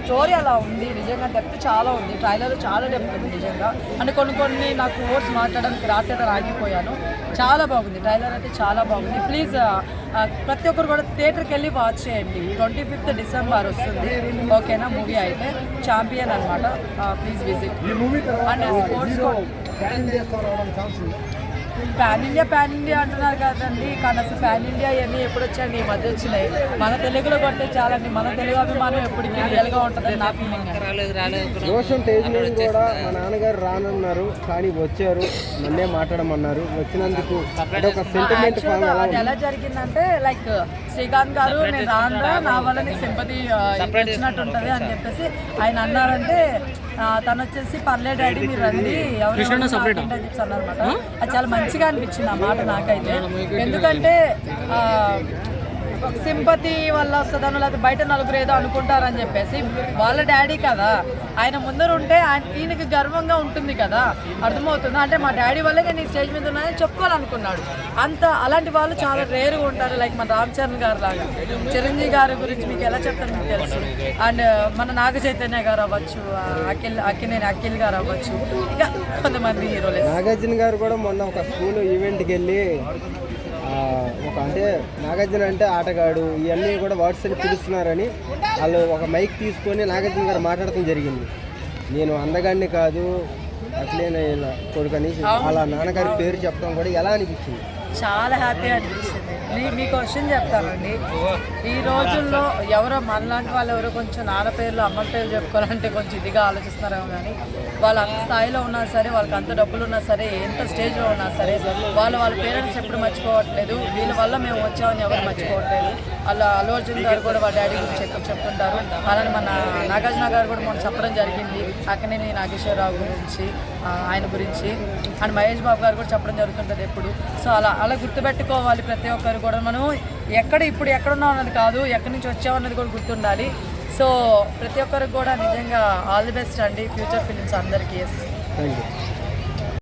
Story అలా ఉంది నిజంగా, డెప్త్ చాలా ఉంది, ట్రైలర్ చాలా డెప్త్ ఉంది నిజంగా. అంటే కొన్ని నాకు వర్డ్స్ మాట్లాడడానికి రాత్రి ఆగిపోయాను. చాలా బాగుంది ట్రైలర్, అయితే చాలా బాగుంది. ప్లీజ్ ప్రతి ఒక్కరు కూడా థియేటర్కి వెళ్ళి వాచ్ చేయండి. 25th డిసెంబర్ వస్తుంది, ఓకేనా? మూవీ అయితే ఛాంపియన్ అనమాట. Please visit. And sports pan India అంటున్నారు కదండి, కానీ అసలు పాన్ ఇండియా ఇవన్నీ ఎప్పుడు వచ్చాయండి? ఈ మధ్య వచ్చినాయి. మన తెలుగులో కొడితే చాలండి, మన తెలుగు అభిమానం ఎప్పటికీ రియల్గా ఉంటుందని నా ఫీలింగ్. రోషన్ తేజ్ నుంచి కూడా మా నాన్నగారు రానన్నారు, కానీ వచ్చారు, నన్నే మాట్లాడమన్నారు. వచ్చినందుకు ఒక సెంటిమెంట్ అది ఎలా జరిగిందంటే, లైక్ శ్రీకాంత్ గారు నేను రానురా, నా వల్ల నీకు సింపతి ఇచ్చినట్టు ఉంటుంది అని చెప్పేసి ఆయన అన్నారంటే, తను వచ్చేసి పర్లే డాడీ మీరు రండి ఎవరు అన్నారన్నమాట. అది చాలా మంచిగా అనిపించింది ఆ మాట నాకైతే. ఎందుకంటే సింపతి వల్ల వస్తుందనో లేకపోతే బయట నలుగురు ఏదో అనుకుంటారని చెప్పేసి, వాళ్ళ డాడీ కదా ఆయన ముందర ఉంటే ఈయనకి గర్వంగా ఉంటుంది కదా, అర్థమవుతుంది. అంటే మా డాడీ వల్లే నేను ఈ స్టేజ్ మీద ఉన్నానని చెప్పుకోవాలనుకున్నాడు. అలాంటి వాళ్ళు చాలా రేరుగా ఉంటారు. లైక్ మన రామ్ చరణ్ గారు లాగా. చిరంజీవి గారి గురించి మీకు ఎలా చెప్తాను మీకు తెలుసు. అండ్ మన నాగ చైతన్య గారు అవ్వచ్చు, అఖిల్ గారు అవ్వచ్చు, ఇంకా కొంతమంది హీరోలు. నాగార్జున గారు కూడా మొన్న ఒక స్కూల్ ఈవెంట్కి వెళ్ళి అంటే నాగార్జున అంటే ఆటగాడు, ఇవన్నీ కూడా వర్డ్స్ అని పిలుస్తున్నారని వాళ్ళు ఒక మైక్ తీసుకొని నాగార్జున గారు మాట్లాడటం జరిగింది. నేను అందగాడిని కాదు, అట్లే కొడుకని అలా నాన్నగారి పేరు చెప్పడం కూడా ఎలా అనిపించింది? చాలా హ్యాపీగా అనిపిస్తుంది. మీకు క్వశ్చన్ చెప్తానండి, ఈ రోజుల్లో ఎవరో మనలాంటి వాళ్ళు ఎవరో కొంచెం నాన్న పేర్లు అమ్మ పేర్లు చెప్పుకోవాలంటే కొంచెం ఇదిగా ఆలోచిస్తున్నారేమో, కానీ వాళ్ళు అంత స్థాయిలో ఉన్నా సరే, వాళ్ళకి అంత డబ్బులు ఉన్నా సరే, ఎంత స్టేజ్లో ఉన్నా సరే, వాళ్ళ పేరెంట్స్ ఎప్పుడు మర్చిపోవట్లేదు. వీళ్ళ వల్ల మేము వచ్చామని ఎవరు మర్చిపోవట్లేదు. అలా అల్లు అర్జున్ గారు కూడా వాళ్ళ డాడీ గురించి ఎక్కువ చెప్తుంటారు. అలానే మన నాగార్జున గారు కూడా మనం చెప్పడం జరిగింది అక్కడనే నాగేశ్వరరావు గురించి, ఆయన గురించి. అండ్ మహేష్ బాబు గారు కూడా చెప్పడం జరుగుతుంటుంది ఎప్పుడు. సో అలా గుర్తుపెట్టుకోవాలి ప్రతి ఒక్కరు కూడా. మనం ఇప్పుడు ఎక్కడున్నాం అన్నది కాదు, ఎక్కడి నుంచి వచ్చామన్నది కూడా గుర్తుండాలి. సో ప్రతి ఒక్కరికి కూడా నిజంగా ఆల్ ది బెస్ట్ అండి, ఫ్యూచర్ ఫిలిమ్స్ అందరికీ. Thank you.